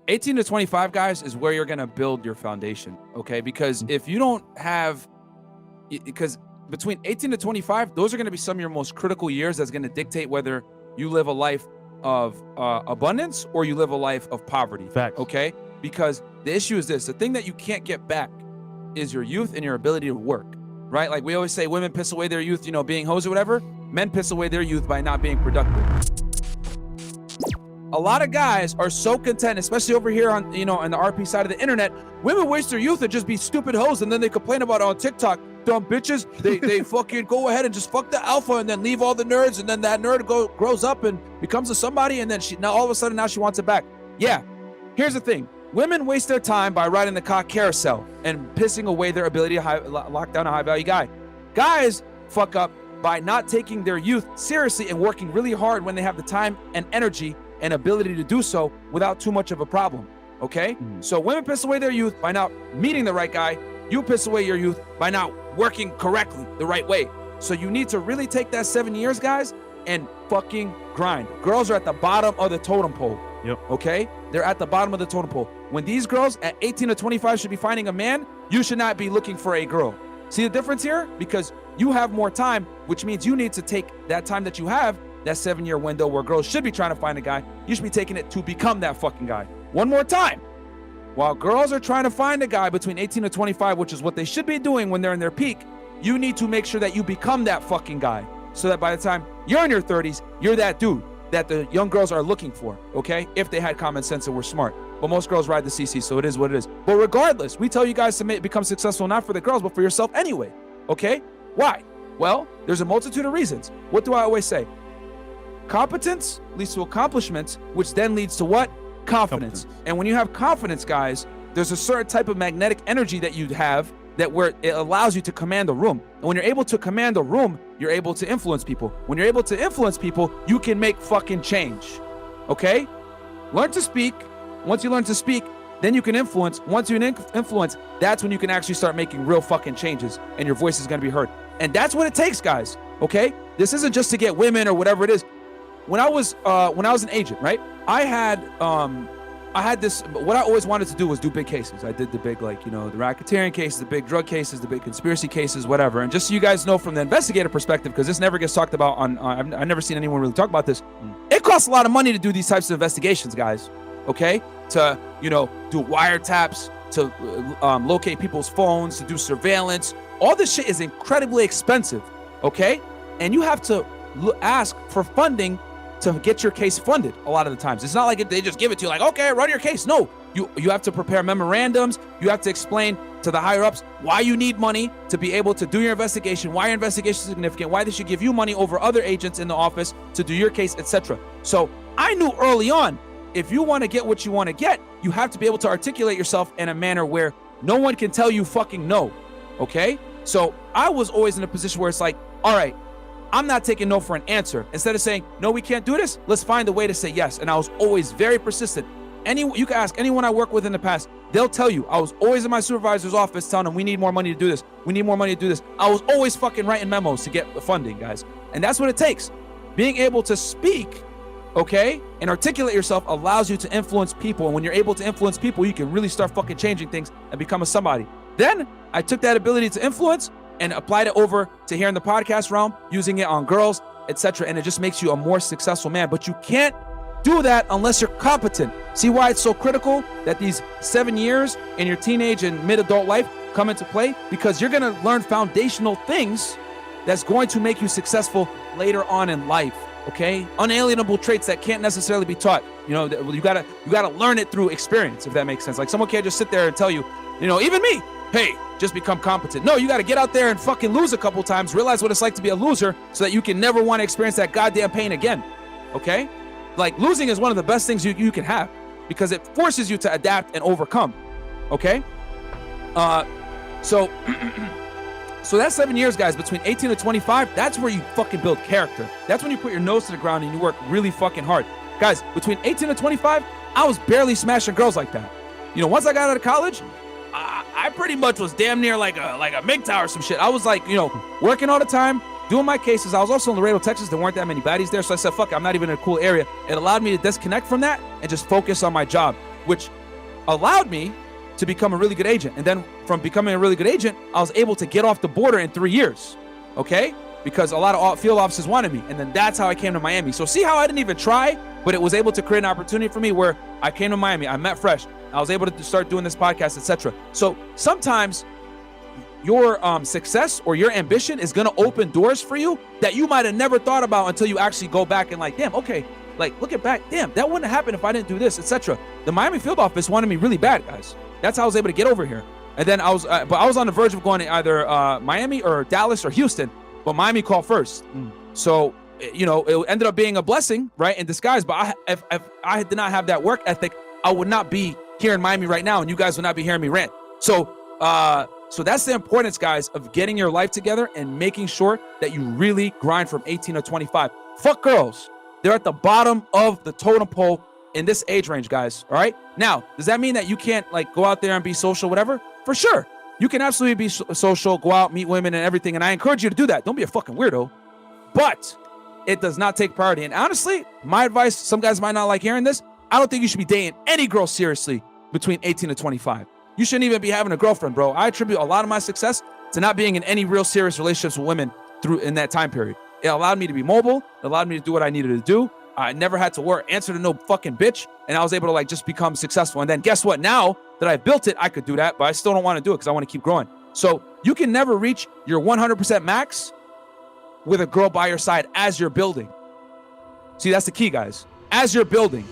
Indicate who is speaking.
Speaker 1: 18 to 25, guys, is where you're going to build your foundation, okay? Because if you don't have, because between 18 to 25, those are going to be some of your most critical years that's going to dictate whether you live a life of abundance or you live a life of poverty.
Speaker 2: Facts.
Speaker 1: Okay? Because the issue is this, the thing that you can't get back is your youth and your ability to work, right? Like we always say, women piss away their youth, being hoes or whatever. Men piss away their youth by not being productive. A lot of guys are so content, especially over here on, on the RP side of the internet. Women waste their youth and just be stupid hoes, and then they complain about it on TikTok. Dumb bitches. They fucking go ahead and just fuck the alpha and then leave all the nerds, and then that nerd grows up and becomes a somebody, and then now all of a sudden she wants it back. Yeah. Here's the thing. Women waste their time by riding the cock carousel and pissing away their ability to lock down a high-value guy. Guys fuck up by not taking their youth seriously and working really hard when they have the time and energy and ability to do so without too much of a problem, okay? So women piss away their youth by not meeting the right guy. You piss away your youth by not working correctly the right way. So you need to really take that 7 years, guys, and fucking grind. Girls are at the bottom of the totem pole, okay? They're at the bottom of the totem pole. When these girls at 18 to 25 should be finding a man, you should not be looking for a girl. See the difference here? Because you have more time, which means you need to take that time that you have, that 7-year window where girls should be trying to find a guy, you should be taking it to become that fucking guy. One more time. While girls are trying to find a guy between 18 to 25, which is what they should be doing when they're in their peak, you need to make sure that you become that fucking guy so that by the time you're in your 30s, you're that dude that the young girls are looking for, okay? If they had common sense and were smart. But most girls ride the CC, so it is what it is. But regardless, we tell you guys to become successful not for the girls, but for yourself anyway, okay? Why? Well, there's a multitude of reasons. What do I always say? Competence leads to accomplishments, which then leads to what? Confidence. And when you have confidence, guys, there's a certain type of magnetic energy that you have that where it allows you to command a room. And when you're able to command a room, you're able to influence people. When you're able to influence people, you can make fucking change. Okay? Learn to speak. Once you learn to speak, then you can influence. Once you influence, that's when you can actually start making real fucking changes and your voice is going to be heard. And that's what it takes, guys. Okay? This isn't just to get women or whatever it is. When I was an agent, right? I had this, what I always wanted to do was do big cases. I did the big, the racketeering cases, the big drug cases, the big conspiracy cases, whatever. And just so you guys know from the investigator perspective, because this never gets talked about I've never seen anyone really talk about this. It costs a lot of money to do these types of investigations, guys. Okay? To, do wiretaps, to locate people's phones, to do surveillance. All this shit is incredibly expensive. Okay? And you have to ask for funding to get your case funded a lot of the times. It's not like they just give it to you like, okay, run your case. No, you have to prepare memorandums. You have to explain to the higher ups why you need money to be able to do your investigation, why your investigation is significant, why they should give you money over other agents in the office to do your case, etc. So I knew early on, if you want to get what you want to get, you have to be able to articulate yourself in a manner where no one can tell you fucking no, okay? So I was always in a position where it's like, all right, I'm not taking no for an answer. Instead of saying, no, we can't do this, let's find a way to say yes. And I was always very persistent. You can ask anyone I worked with in the past, they'll tell you, I was always in my supervisor's office telling them, we need more money to do this. We need more money to do this. I was always fucking writing memos to get funding, guys. And that's what it takes. Being able to speak, okay, and articulate yourself allows you to influence people. And when you're able to influence people, you can really start fucking changing things and become a somebody. Then I took that ability to influence and applied it over to here in the podcast realm, using it on girls, etc. And it just makes you a more successful man. But you can't do that unless you're competent. See why it's so critical that these 7 years in your teenage and mid-adult life come into play? Because you're going to learn foundational things that's going to make you successful later on in life. Okay? Unalienable traits that can't necessarily be taught. You gotta learn it through experience, if that makes sense. Like someone can't just sit there and tell you, even me, hey, just become competent. No, you got to get out there and fucking lose a couple times, realize what it's like to be a loser so that you can never want to experience that goddamn pain again, okay? Like, losing is one of the best things you can have because it forces you to adapt and overcome, okay? So that 7 years, guys, between 18 to 25, that's where you fucking build character. That's when you put your nose to the ground and you work really fucking hard. Guys, between 18 to 25, I was barely smashing girls like that. Once I got out of college, I pretty much was damn near like a MGTOW or some shit. I was like, working all the time, doing my cases. I was also in Laredo, Texas. There weren't that many baddies there. So I said, fuck it, I'm not even in a cool area. It allowed me to disconnect from that and just focus on my job. which allowed me to become a really good agent. And then from becoming a really good agent, I was able to get off the border in 3 years, okay? Because a lot of field officers wanted me. And then that's how I came to Miami. So see how I didn't even try, but it was able to create an opportunity for me where I came to Miami, I met Fresh, I was able to start doing this podcast, etc. So sometimes your success or your ambition is going to open doors for you that you might have never thought about until you actually go back and like, damn, okay, like looking back, damn, that wouldn't have happened if I didn't do this, etc. The Miami field office wanted me really bad, guys. That's how I was able to get over here. And then I was on the verge of going to either Miami or Dallas or Houston, but Miami called first. So, you know, it ended up being a blessing, right, in disguise. But if I did not have that work ethic, I would not be here in Miami right now, and you guys would not be hearing me rant. So that's the importance, guys, of getting your life together and making sure that you really grind from 18 to 25. Fuck girls. They're at the bottom of the totem pole in this age range, guys. All right. Now, does that mean that you can't like go out there and be social, whatever? For sure. You can absolutely be social, go out, meet women and everything. And I encourage you to do that. Don't be a fucking weirdo. But it does not take priority. And honestly, my advice, some guys might not like hearing this. I don't think you should be dating any girl seriously between 18 to 25. You shouldn't even be having a girlfriend, bro. I attribute a lot of my success to not being in any real serious relationships with women in that time period. It allowed me to be mobile. It allowed me to do what I needed to do. I never had to answer to no fucking bitch. And I was able to like just become successful. And then guess what? Now that I built it, I could do that, but I still don't want to do it because I want to keep growing. So you can never reach your 100% max with a girl by your side as you're building. See, that's the key, guys. As you're building.